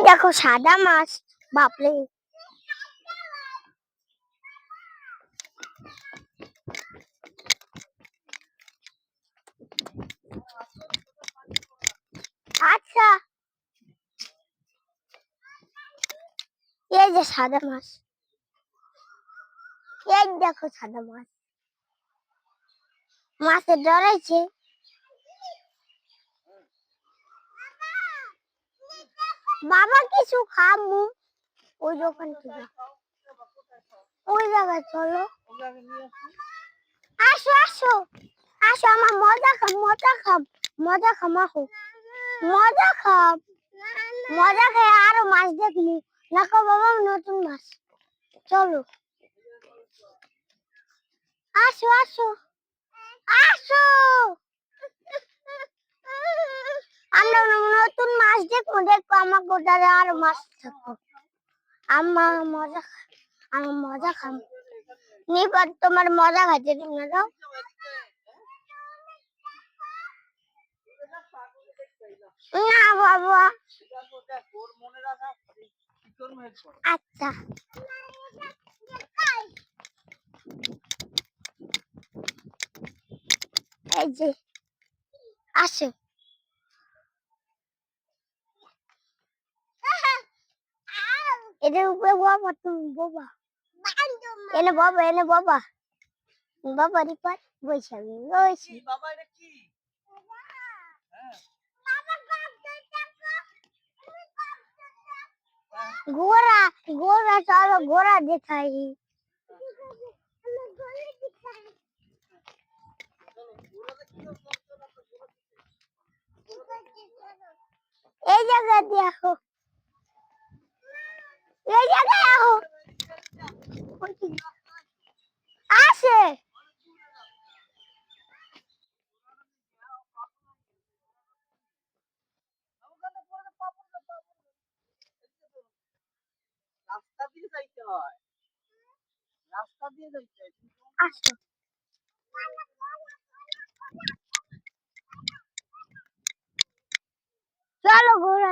দেখো সাদা মাছ, বাপরে। আচ্ছা, এই যে সাদা মাছ, এই দেখো সাদা মাছ, মাছে ডরাইছে। বাবা কিছু খাবো, ওই দোকান থেকে, ওই জায়গায় চলো। আসো আসো আসো, আমার মজা খাম, মজা খাম, মজা খামাখো, মজা খাম, মজা খেয়ে আরো মাছ দেখবো। দেখো বাবা নতুন মাছ, চলো আসো আসো আসো, আমরা নতুন মাছ দেখবো। দেখো আমার গোটারে আরো মাছ থাকবো। আমার মজা, আমার মজা খাম। নিবার তোমার মজা খাইতে তোমরা যাও। না বাবা, আচ্ছা এই যে আসো, এটার উপরে বাবা, তুমি বাবা এনে বাবা, এনে বাবা, বাবা রিপার বৈশাখী রয়েছে। ঘোড়া, ঘোড়া চলো ঘোড়া দেখাই। এই জায়গা দেখো, এই জায়গায় আহো, আসে রাস্তা দিয়ে যাইতে হয়, রাস্তা দিয়ে যাইতে হয়। আসো, চলো ঘোড়া